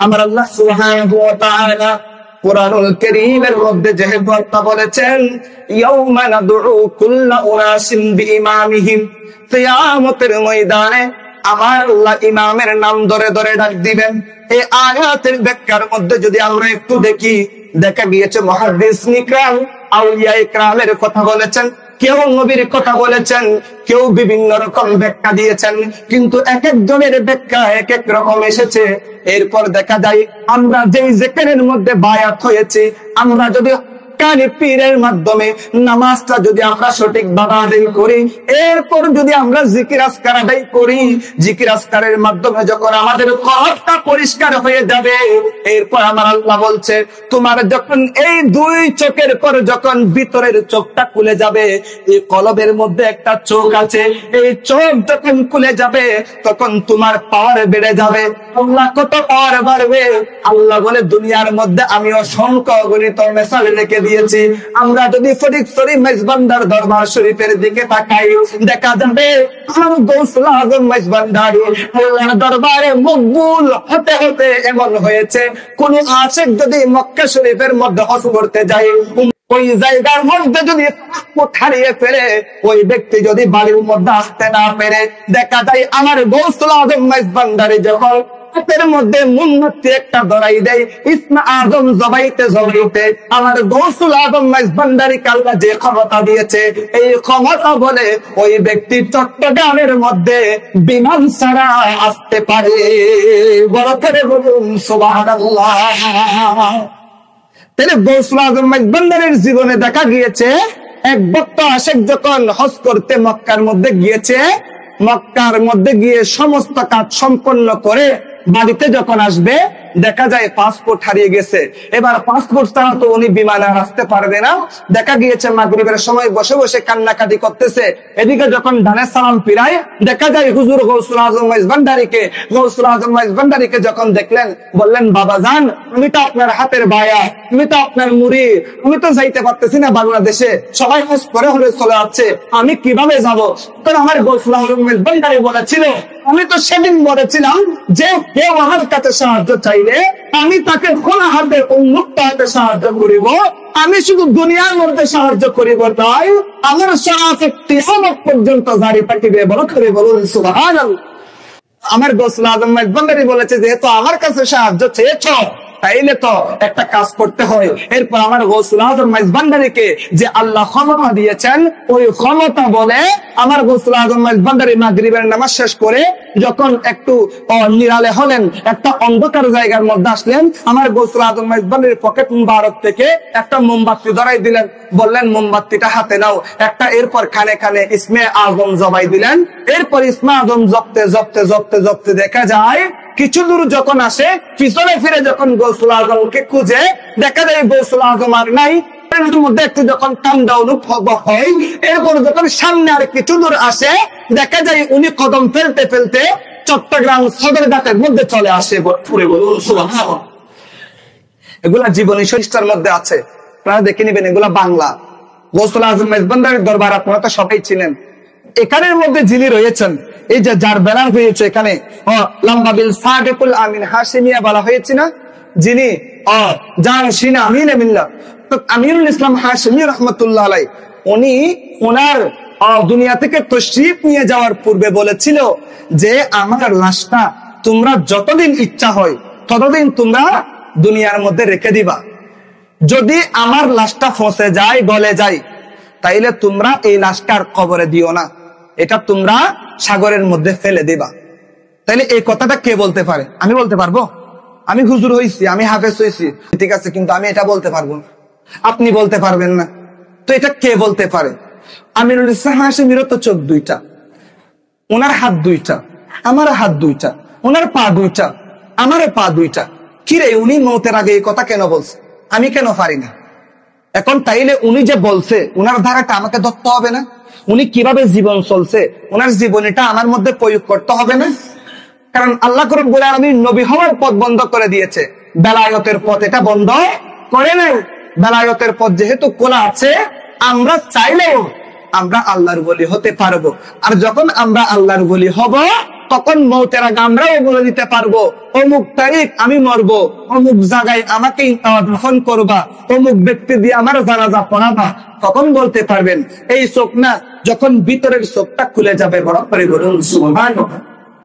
আমার আল্লাহ সুবহানাহু ওয়া তাআলা কুরআনুল কারীমের মধ্যে যে কথা বলেছেন, ইয়াউমা নাদউ কুল্লা উনাসিন বিইমামিহিম, কিয়ামতের ময়দানে আমার আল্লাহ ইমামের নাম ধরে ধরে ডাক দিবেন। এই আয়াতের ব্যাখ্যার মধ্যে যদি আমরা একটু দেখি, দেখা গিয়েছে মুহাদ্দিস ইকরাম আউলিয়া ইকরামের কথা বলেছেন, কেউ নবীর কথা বলেছেন, কেউ বিভিন্ন রকম ব্যাখ্যা দিয়েছেন, কিন্তু এক একজনের ব্যাখ্যা এক এক রকম এসেছে। এরপর দেখা যায় আমরা যেই যেখানের মধ্যে বায়াত হয়েছি, আমরা যদি কানে পীরের মাধ্যমে নামাজটা যদি আমরা সঠিক ভাবে আদায় করি, এরপর যদি আমরা জিকির আজকার আদায় করি, জিকির আজকারের মাধ্যমে যখন আমাদের কলবটা পরিষ্কার হয়ে যাবে, এরপর আমার আল্লাহ বলছে তোমার যখন এই দুই চোখের পর যখন ভিতরের চোখটা খুলে যাবে, এই কলবের মধ্যে একটা চোখ আছে, এই চোখ যখন খুলে যাবে তখন তোমার পাওয়ার বেড়ে যাবে। আল্লাহ কত পাওয়ার বাড়বে? আল্লাহ বলে দুনিয়ার মধ্যে আমি অসংখ্য অগণিত মেসাল রেখে দিয়েছি। আমরা যদি ফটিকছড়ি মেজবান্ডার দরবার শরীফের দিকে তাকাই, দেখা যাবে গৌসুল আজম মেজবান্ডারি আল্লাহর দরবারে মকবুল হতে হতে এমন হয়েছে, কোন আশিক যদি মক্কা শরীফের মধ্যে হজ করতে যায়, ওই জায়গার মধ্যে যদি হারিয়ে ফেলে, ওই ব্যক্তি যদি বাড়ির মধ্যে আসতে না পেরে, দেখা যায় আমার গৌসুল আজম মেজবান্ডারি যখন হাতের মধ্যে মোমবাতি একটা ধরাই দেয়, ইসমে আজম জবাইতে জবাইতে আমার গৌসুল আজম মেজবান্ডারিকে আল্লাহ যে ক্ষমতা দিয়েছে, এই ক্ষমতা বলে ওই ব্যক্তি চট্টগ্রামের মধ্যে বিমান ছাড়া আসতে পারে। বড় করে বলুন সুবহানাল্লাহ। তাহলে গৌসুল আজম মেজবান্ডারির জীবনে দেখা গিয়েছে এক ভক্ত আশিক যখন হজ করতে মক্কার মধ্যে গিয়েছে, মক্কার মধ্যে গিয়ে সমস্ত কাজ সম্পন্ন করে বাড়িতে যখন আসবে, দেখা যায় পাসপোর্ট হারিয়ে গেছে। এবার পাসপোর্ট ছাড়া তো উনি বিমানে আসতে পারবে না। দেখা গিয়েছে মাগরিবের সময় বসে বসে কান্নাকাটি করতেছে। এদিকে যখন ডানে সালাম ফিরায়, দেখা যায় হুজুর গৌসুল আজম মেজবান্ডারিকে, গৌসুল আজম মেজবান্ডারিকে যখন দেখলেন, বললেন বাবা জান, আমি তো আপনার হাতের বায়া, আমি তো আপনার মুড়ি, আমি তো যাইতে পারতেছি না বাংলাদেশে, সবাই হজ করে হলে চলে যাচ্ছে, আমি কিভাবে যাব? কারণ আমার গৌসুল আজম মেজবান্ডারি বলেছিল, আমি তো সেদিন বলেছিলাম যে কেউ আমার কাছে সাহায্য চাইলে আমি তাকে খোলা হাতে উন্মুক্ত হাতে সাহায্য করিব, আমি শুধু দুনিয়ার মধ্যে সাহায্য করিব তাই আমার সাহায্য কিয়ামত পর্যন্ত জারি থাকিবে। বড় করে বলুন সুবহানাল্লাহ। আমার গৌসুল আজম মেজবান্ডারি বলেছে যেহেতু আমার কাছে সাহায্য চেয়েছ, তাইলে তো একটা কাজ করতে হয়। এরপর আমার গৌসুল আজম মেজবান্ডারিকে যে আল্লাহ ক্ষমতা দিয়েছেন, ওই ক্ষমতা বলে আমার গৌসুল আজম মেজবান্ডারি মাগরিবের নামাজ শেষ করে যখন একটু নিরালে হলেন, একটা অন্ধকার জায়গার মধ্যে আসলেন, আমার গৌসুল আজম মেজবান্ডারির পকেট মুবারক থেকে একটা মোমবাতি ধরাই দিলেন, বললেন মোমবাতিটা হাতে নাও একটা। এরপর খানে খানে ইসমে আজম জবাই দিলেন। এরপর ইসমে আজম জপতে জপতে জপতে জপতে দেখা যায় কিছু দূর যখন আসে, পিছনে ফিরে যখন গৌসুল আজমকে খুঁজে, দেখা যায় গৌসুল আজম আর নাই। মধ্যে একটু যখন ঠান্ডা অনুভব হয়, এরপর যখন সামনে আর কিছু দূর আসে, দেখা যায় উনি কদম ফেলতে ফেলতে চট্টগ্রাম সদরঘাটের মধ্যে চলে আসে। পুরে বলুন সুবহানাল্লাহ। এগুলা জীবনী সরিষ্ঠার মধ্যে আছে, আপনারা দেখে নিবেন, এগুলা বাংলা। গৌসুল আজম মেজবান্ডারির দরবার আপনারা তো সবাই চিনেন। এখানের মধ্যে যিনি রয়েছেন, এই যে যার বেলার হয়েছে এখানে লম্বাবিল সাদেকুল আমিন হাশিমিয়া বলা হয়েছে না, যিনি যার সিনা আমিন মিল্লাহ আমিরুল ইসলাম হাশিমি রহমতুল্লাহ আলাইহি, উনি ওনার দুনিয়া থেকে তশরিফ নিয়ে যাওয়ার পূর্বে বলেছিল যে আমার লাশটা তোমরা যতদিন ইচ্ছা হয় ততদিন তোমরা দুনিয়ার মধ্যে রেখে দিবা, যদি আমার লাশটা ফসে যায়, গলে যায়, তাইলে তোমরা এই লাশটার কবরে দিও না, এটা তোমরা সাগরের মধ্যে ফেলে দিবা। তাইলে এই কথাটা কে বলতে পারে? আমি বলতে পারবো? আমি হুজুর হইছি, আমি হাফেজ হইছি, ঠিক আছে, কিন্তু আমি এটা বলতে পারবো না, আপনি বলতে পারবেন না, তো এটা কে বলতে পারে? আমিরুল ইসলাম হাশিমির তো চোখ দুইটা, ওনার হাত দুইটা, আমার হাত দুইটা, ওনার পা দুইটা, আমারও পা দুইটা। কিরে উনি মৌতের আগে এই কথা কেন বলছে, আমি কেন পারি না? এখন তাইলে উনি যে বলছে, উনার ধারাটা আমাকে ধরতে হবে না? উনি কিভাবে জীবন চলছে, ওনার জীবনীটা আমার মধ্যে প্রয়োগ করতে হবে না? কারণ আল্লাহ রাব্বুল আলামিন নবী হওয়ার পথ বন্ধ করে দিয়েছে, বেলায়েতের পথ এটা বন্ধ করে নাই। বেলায়েতের পথ যেহেতু খোলা আছে, আমরা চাইলেও আমরা আল্লাহর ওলি হতে পারবো। আর যখন আমরা আল্লাহর ওলি হব, তখন মৌতের আগে আমরাও বলে দিতে পারবো অমুক তারিখ আমি মরবো, অমুক জায়গায় আমাকে দাফন করবা, অমুক ব্যক্তি দিয়ে আমার জানাজা পড়াবা, তখন বলতে পারবেন। এই চোখ না, যখন ভিতরের চোখটা খুলে যাবে, বড় করে বলুন সুবহানাল্লাহ।